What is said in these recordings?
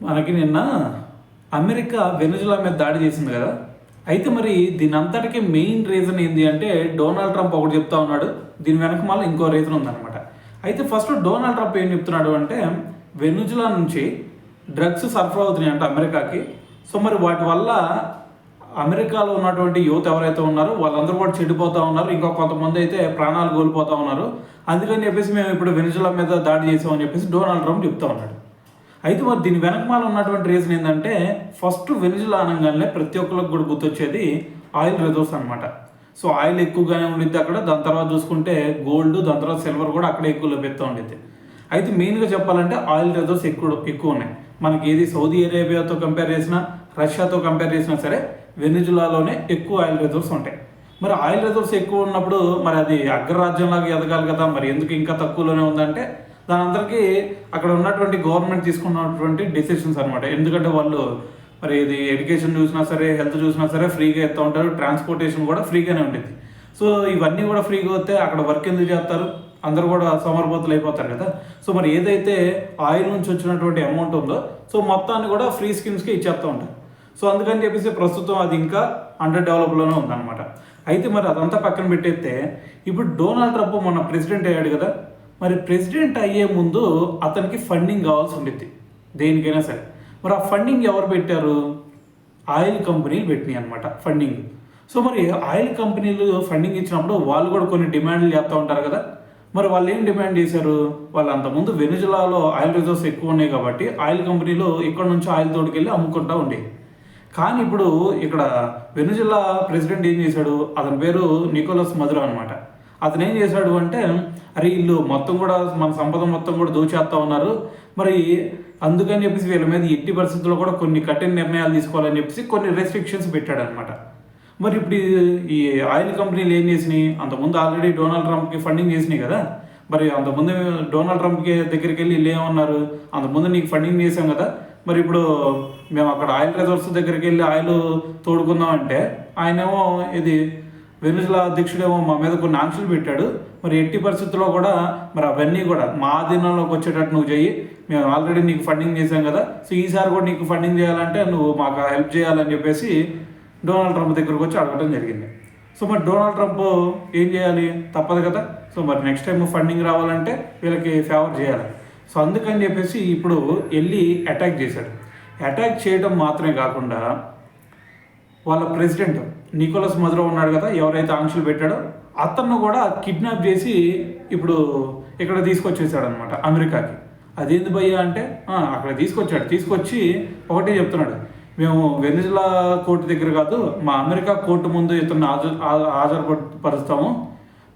మనకి నిన్న అమెరికా వెనుజులా మీద దాడి చేసింది కదా. అయితే మరి దీని అంతటికీ మెయిన్ రీజన్ ఏంటి అంటే డొనాల్డ్ ట్రంప్ ఒకటి చెప్తా ఉన్నాడు, దీని వెనక మళ్ళీ ఇంకో రీజన్ ఉందన్నమాట. అయితే ఫస్ట్ డొనాల్డ్ ట్రంప్ ఏం చెప్తున్నాడు అంటే వెనుజులా నుంచి డ్రగ్స్ సరఫరా అవుతున్నాయి అంటే అమెరికాకి. సో మరి వాటి వల్ల అమెరికాలో ఉన్నటువంటి యువత ఎవరైతే ఉన్నారో వాళ్ళందరూ కూడా చెడిపోతూ ఉన్నారు, ఇంకా కొంతమంది అయితే ప్రాణాలు కోల్పోతూ ఉన్నారు. అందుకని చెప్పేసి మేము ఇప్పుడు వెనుజులా మీద దాడి చేసామని చెప్పేసి డొనాల్డ్ ట్రంప్ చెప్తా ఉన్నాడు. అయితే మరి దీని వెనకమాల ఉన్నటువంటి రీజన్ ఏంటంటే ఫస్ట్ వెనుజులా అనగానే ప్రతి ఒక్కరికి కూడా గుర్తొచ్చేది ఆయిల్ రిజర్వ్స్ అనమాట. సో ఆయిల్ ఎక్కువగానే ఉండిద్ది అక్కడ. దాని తర్వాత చూసుకుంటే గోల్డ్, దాని తర్వాత సిల్వర్ కూడా అక్కడే ఎక్కువ లభిస్తూ ఉండిద్ది. అయితే మెయిన్గా చెప్పాలంటే ఆయిల్ రిజర్వ్స్ ఎక్కువ ఉన్నాయి. మనకి ఏది సౌదీ అరేబియాతో కంపేర్ చేసినా, రష్యాతో కంపేర్ చేసినా సరే వెనుజులాలోనే ఎక్కువ ఆయిల్ రిజర్వ్స్ ఉంటాయి. మరి ఆయిల్ రిజర్వ్స్ ఎక్కువ ఉన్నప్పుడు మరి అది అగ్రరాజ్యంలాగా ఎదగాలి కదా, మరి ఎందుకు ఇంకా తక్కువలోనే ఉందంటే దాని అందరికీ అక్కడ ఉన్నటువంటి గవర్నమెంట్ తీసుకున్నటువంటి డెసిషన్స్ అనమాట. ఎందుకంటే వాళ్ళు మరి ఇది ఎడ్యుకేషన్ చూసినా సరే, హెల్త్ చూసినా సరే ఫ్రీగా ఇస్తూ ఉంటారు, ట్రాన్స్పోర్టేషన్ కూడా ఫ్రీగానే ఉంటుంది. సో ఇవన్నీ కూడా ఫ్రీగా వస్తే అక్కడ వర్క్ ఎందుకు చేస్తారు, అందరూ కూడా సోమరిపోతులు అయిపోతారు కదా. సో మరి ఏదైతే ఆయిల్ నుంచి వచ్చినటువంటి అమౌంట్ ఉందో సో మొత్తాన్ని కూడా ఫ్రీ స్కీమ్స్కి ఇచ్చేస్తూ ఉంటారు. సో అందుకని చెప్పేసి ప్రస్తుతం అది ఇంకా అండర్ డెవలప్లోనే ఉందన్నమాట. అయితే మరి అదంతా పక్కన పెట్టేస్తే ఇప్పుడు డొనాల్డ్ ట్రంప్ మొన్న ప్రెసిడెంట్ అయ్యాడు కదా. మరి ప్రెసిడెంట్ అయ్యే ముందు అతనికి ఫండింగ్ కావాల్సి ఉండిద్ది దేనికైనా సరే. మరి ఆ ఫండింగ్ ఎవరు పెట్టారు? ఆయిల్ కంపెనీలు పెట్టినాయి అనమాట ఫండింగ్. సో మరి ఆయిల్ కంపెనీలు ఫండింగ్ ఇచ్చినప్పుడు వాళ్ళు కూడా కొన్ని డిమాండ్లు చేస్తూ ఉంటారు కదా. మరి వాళ్ళు ఏం డిమాండ్ చేశారు? వాళ్ళు అంతకుముందు వెనుజులాలో ఆయిల్ రిజర్వ్స్ ఎక్కువ ఉన్నాయి కాబట్టి ఆయిల్ కంపెనీలు ఇక్కడ నుంచి ఆయిల్ తోడుకెళ్ళి అమ్ముకుంటూ ఉండేవి. కానీ ఇప్పుడు ఇక్కడ వెనుజులా ప్రెసిడెంట్ ఏం చేశాడు? అతని పేరు నికోలస్ మదురో అనమాట. అతను ఏం చేశాడు అంటే అరే వీళ్ళు మొత్తం కూడా మన సంపద మొత్తం కూడా దోచేస్తూ ఉన్నారు, మరి అందుకని చెప్పేసి వీళ్ళ మీద ఎట్టి పరిస్థితుల్లో కూడా కొన్ని కఠిన నిర్ణయాలు తీసుకోవాలని చెప్పేసి కొన్ని రెస్ట్రిక్షన్స్ పెట్టాడు అనమాట. మరి ఇప్పుడు ఈ ఆయిల్ కంపెనీలు ఏం చేసినాయి? అంతకుముందు ఆల్రెడీ డొనాల్డ్ ట్రంప్కి ఫండింగ్ చేసినాయి కదా. మరి అంతకుముందు డొనాల్డ్ ట్రంప్కి దగ్గరికి వెళ్ళి వీళ్ళు ఏమన్నారు? అంతకుముందు నీకు ఫండింగ్ చేసాం కదా, మరి ఇప్పుడు మేము అక్కడ ఆయిల్ రిజర్వ్స్ దగ్గరికి వెళ్ళి ఆయిల్ తోడుకుందాం అంటే ఆయనేమో ఇది వెనుజులా అధ్యక్షుడేమో మా మీద కొన్ని ఆంక్షలు పెట్టాడు. మరి ఎట్టి పరిస్థితుల్లో కూడా మరి అవన్నీ కూడా మా ఆధీనంలోకి వచ్చేటట్టు నువ్వు చెయ్యి, మేము ఆల్రెడీ నీకు ఫండింగ్ చేసాం కదా, సో ఈసారి కూడా నీకు ఫండింగ్ చేయాలంటే నువ్వు మాకు హెల్ప్ చేయాలని చెప్పేసి డొనాల్డ్ ట్రంప్ దగ్గరకు వచ్చి అడగడం జరిగింది. సో మరి డొనాల్డ్ ట్రంప్ ఏం చేయాలి? తప్పదు కదా. సో మరి నెక్స్ట్ టైం ఫండింగ్ రావాలంటే వీళ్ళకి ఫేవర్ చేయాలి. సో అందుకని చెప్పేసి ఇప్పుడు వెళ్ళి అటాక్ చేశాడు. అటాక్ చేయడం మాత్రమే కాకుండా వాళ్ళ ప్రెసిడెంట్ నికోలస్ మదురో ఉన్నాడు కదా, ఎవరైతే ఆంక్షలు పెట్టాడో అతన్ని కూడా కిడ్నాప్ చేసి ఇప్పుడు ఇక్కడ తీసుకొచ్చేసాడు అనమాట అమెరికాకి. అదేంది భయ్యా అంటే అక్కడ తీసుకొచ్చి ఒకటే చెప్తున్నాడు, మేము వెనిజులా కోర్టు దగ్గర కాదు మా అమెరికా కోర్టు ముందు ఇతను హాజరుపరుస్తాము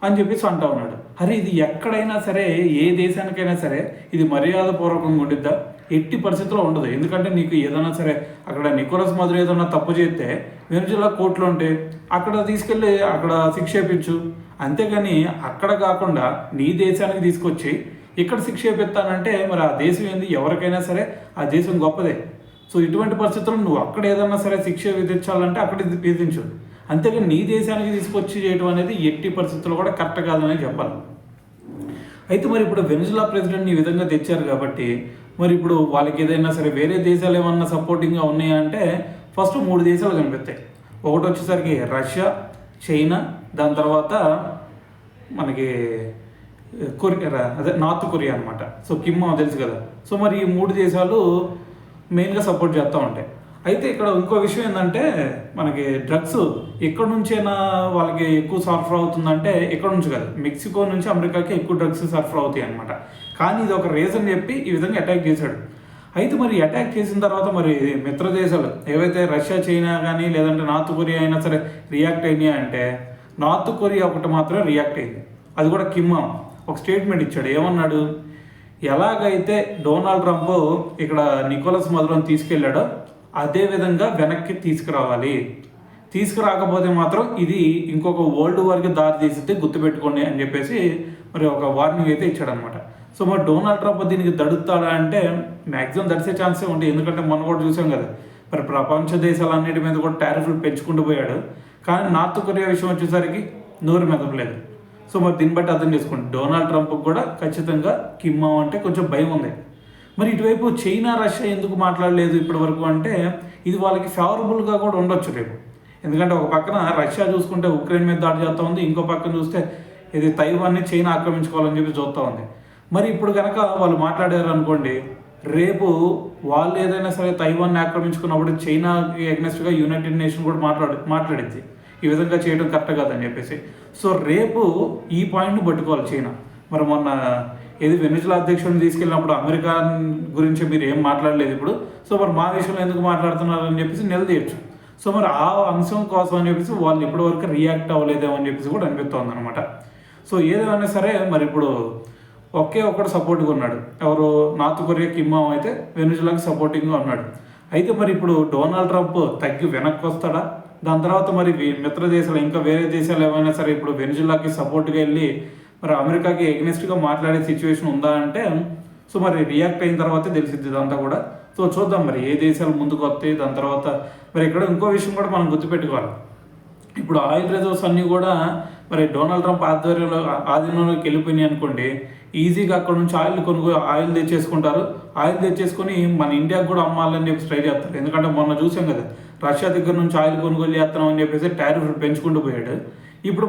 అని చెప్పేసి అంటా ఉన్నాడు. అరే ఇది ఎక్కడైనా సరే ఏ దేశానికైనా సరే ఇది మర్యాదపూర్వకంగా ఉండిద్దా? ఎట్టి పరిస్థితుల్లో ఉండదు. ఎందుకంటే నీకు ఏదైనా సరే అక్కడ నికోలస్ మదురో ఏదైనా తప్పు చేస్తే వెనుజులా కోర్టులో ఉంటే అక్కడ తీసుకెళ్ళి అక్కడ శిక్ష వేయించు, అంతేగాని అక్కడ కాకుండా నీ దేశానికి తీసుకొచ్చి ఇక్కడ శిక్ష వేపిస్తానంటే మరి ఆ దేశం ఏంది? ఎవరికైనా సరే ఆ దేశం గొప్పదే. సో ఇటువంటి పరిస్థితుల్లో నువ్వు అక్కడ ఏదైనా సరే శిక్ష విధించాలంటే అక్కడ విధించు, అంతేగాని నీ దేశానికి తీసుకొచ్చి చేయడం అనేది ఎట్టి పరిస్థితుల్లో కూడా కరెక్ట్ కాదని చెప్పాలి. అయితే మరి ఇప్పుడు వెనుజులా ప్రెసిడెంట్ని ఈ విధంగా తెచ్చారు కాబట్టి మరి ఇప్పుడు వాళ్ళకి ఏదైనా సరే వేరే దేశాలు ఏమన్నా సపోర్టింగ్గా ఉన్నాయా అంటే ఫస్ట్ 3 దేశాలు కనిపిస్తాయి. ఒకటి వచ్చేసరికి రష్యా, చైనా, దాని తర్వాత మనకి నార్త్ కొరియా అనమాట. సో కిమ్ తెలుసు కదా. సో మరి ఈ 3 దేశాలు మెయిన్గా సపోర్ట్ చేస్తూ ఉంటాయి. అయితే ఇక్కడ ఇంకో విషయం ఏంటంటే మనకి డ్రగ్స్ ఎక్కడి నుంచైనా వాళ్ళకి ఎక్కువ సరఫరా అవుతుందంటే ఎక్కడి నుంచి కాదు, మెక్సికో నుంచి అమెరికాకి ఎక్కువ డ్రగ్స్ సరఫరా అవుతాయి అనమాట. కానీ ఇది ఒక రీజన్ చెప్పి ఈ విధంగా అటాక్ చేశాడు. అయితే మరి అటాక్ చేసిన తర్వాత మరి మిత్ర దేశాలు ఏవైతే రష్యా, చైనా కానీ లేదంటే నార్త్ కొరియా అయినా సరే రియాక్ట్ అయినాయి అంటే నార్త్ కొరియా ఒకటి మాత్రం రియాక్ట్ అయింది. అది కూడా కిమ్ ఒక స్టేట్మెంట్ ఇచ్చాడు. ఏమన్నాడు? ఎలాగైతే డొనాల్డ్ ట్రంప్ ఇక్కడ నికోలస్ మదురోని తీసుకెళ్ళాడో అదేవిధంగా వెనక్కి తీసుకురాకపోతే మాత్రం ఇది ఇంకొక వరల్డ్ వార్కి దారి తీసితే గుర్తుపెట్టుకోండి అని చెప్పేసి మరి ఒక వార్నింగ్ అయితే ఇచ్చాడనమాట. సో మరి డొనాల్డ్ ట్రంప్ దీనికి దడుతాడా అంటే మ్యాక్సిమం దడిసే ఛాన్సే ఉంది. ఎందుకంటే మనం కూడా చూసాం కదా, మరి ప్రపంచ దేశాలన్నిటి మీద కూడా టారిఫ్లు పెంచుకుంటూ పోయాడు. కానీ నార్త్ కొరియా విషయం వచ్చేసరికి నోరు మెదపలేదు. సో మరి దీన్ని బట్టి అర్థం చేసుకోండి, డొనాల్డ్ ట్రంప్కి కూడా ఖచ్చితంగా కిమ్ అంటే కొంచెం భయం ఉంది. మరి ఇటువైపు చైనా రష్యా ఎందుకు మాట్లాడలేదు ఇప్పటి వరకు అంటే ఇది వాళ్ళకి ఫేవరబుల్గా కూడా ఉండొచ్చు రేపు. ఎందుకంటే ఒక పక్కన రష్యా చూసుకుంటే ఉక్రెయిన్ మీద దాడి చేస్తూ ఉంది, ఇంకో పక్కన చూస్తే ఇది తైవాన్ని చైనా ఆక్రమించుకోవాలని చెప్పి చూస్తూ ఉంది. మరి ఇప్పుడు కనుక వాళ్ళు మాట్లాడారు అనుకోండి, రేపు వాళ్ళు ఏదైనా సరే తైవాన్ని ఆక్రమించుకున్నప్పుడు చైనాకి ఎగ్నెస్ట్గా యునైటెడ్ నేషన్ కూడా మాట్లాడింది ఈ విధంగా చేయడం కరెక్ట్ కాదని చెప్పేసి. సో రేపు ఈ పాయింట్ని పట్టుకోవాలి చైనా. మరి మొన్న ఏది వెనిజులా అధ్యక్షుడిని తీసుకెళ్ళినప్పుడు అమెరికా గురించి మీరు ఏం మాట్లాడలేదు ఇప్పుడు, సో మరి మా విషయంలో ఎందుకు మాట్లాడుతున్నారు అని చెప్పేసి నిలదీయచ్చు. సో మరి ఆ అంశం కోసం అని చెప్పేసి వాళ్ళు ఇప్పటివరకు రియాక్ట్ అవ్వలేదేమో అని చెప్పేసి కూడా అనిపిస్తుంది అనమాట. సో ఏదేమైనా సరే మరి ఇప్పుడు ఒకే ఒక్కడు సపోర్ట్గా ఉన్నాడు, ఎవరు నార్త్ కొరియా కిమ్మాం అయితే వెనిజులాకి సపోర్టింగ్గా ఉన్నాడు. అయితే మరి ఇప్పుడు డొనాల్డ్ ట్రంప్ తగ్గి వెనక్కి వస్తాడా? దాని తర్వాత మరి మిత్ర దేశాలు ఇంకా వేరే దేశాలు ఏమైనా సరే ఇప్పుడు వెనిజులాకి సపోర్ట్గా వెళ్ళి మరి అమెరికాకి ఎగ్నెస్ట్గా మాట్లాడే సిచ్యువేషన్ ఉందా అంటే సో మరి రియాక్ట్ అయిన తర్వాతే తెలిసిద్ది ఇదంతా కూడా. సో చూద్దాం మరి ఏ దేశాలు ముందుకు వస్తాయి. దాని తర్వాత మరి ఇక్కడ ఇంకో విషయం కూడా మనం గుర్తుపెట్టుకోవాలి. ఇప్పుడు ఆయిల్ రిజర్వ్స్ అన్నీ కూడా మరి డొనాల్డ్ ట్రంప్ ఆధీనంలోకి వెళ్ళిపోయినాయి అనుకోండి, ఈజీగా అక్కడ నుంచి ఆయిల్ తెచ్చేసుకుంటారు. ఆయిల్ తెచ్చేసుకొని మన ఇండియాకి కూడా అమ్మాలని చెప్పి ట్రై చేస్తారు. ఎందుకంటే మొన్న చూసాం కదా, రష్యా దగ్గర నుంచి ఆయిల్ కొనుగోలు చేస్తున్నాం అని చెప్పేసి టారిఫ్లు పెంచుకుంటూ పోయాడు. ఇప్పుడు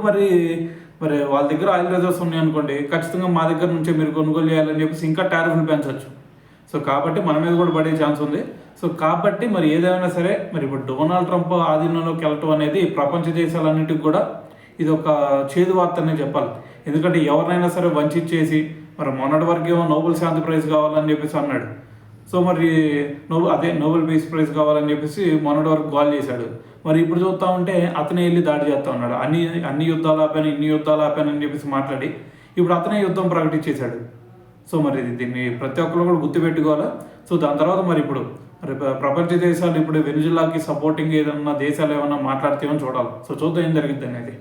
మరి వాళ్ళ దగ్గర ఆయిల్ రిజర్వ్స్ ఉన్నాయనుకోండి, ఖచ్చితంగా మా దగ్గర నుంచే మీరు కొనుగోలు చేయాలని చెప్పేసి ఇంకా టారిఫ్లు పెంచవచ్చు. సో కాబట్టి మన మీద కూడా పడే ఛాన్స్ ఉంది. సో కాబట్టి మరి ఏదైనా సరే మరి ఇప్పుడు డొనాల్డ్ ట్రంప్ ఆధీనంలోకి వెళ్ళటం అనేది ప్రపంచ దేశాలన్నిటికి కూడా ఇది ఒక చేదు వార్త అనే చెప్పాలి. ఎందుకంటే ఎవరినైనా సరే వంచేసి మరి మొన్నటి వరకు ఏమో నోబెల్ శాంతి ప్రైజ్ కావాలని చెప్పేసి అన్నాడు. సో మరి నోబెల్ పీస్ ప్రైజ్ కావాలని చెప్పేసి మొన్నటి వరకు గోల్ చేశాడు. మరి ఇప్పుడు చూస్తూ ఉంటే అతనే వెళ్ళి దాడి చేస్తూ ఉన్నాడు. అన్ని యుద్ధాలు ఆపాను, ఇన్ని యుద్ధాలు ఆపాను అని చెప్పేసి మాట్లాడి ఇప్పుడు అతనే యుద్ధం ప్రకటించేశాడు. సో మరి దీన్ని ప్రతి ఒక్కరు కూడా గుర్తుపెట్టుకోవాలా. సో దాని తర్వాత మరి ఇప్పుడు మరి ప్రపంచ దేశాలు ఇప్పుడు వెనిజులాకి సపోర్టింగ్ ఏదన్నా దేశాలు ఏమన్నా మాట్లాడితేమో చూడాలి. సో చూద్దాం ఏం జరిగింది అనేది.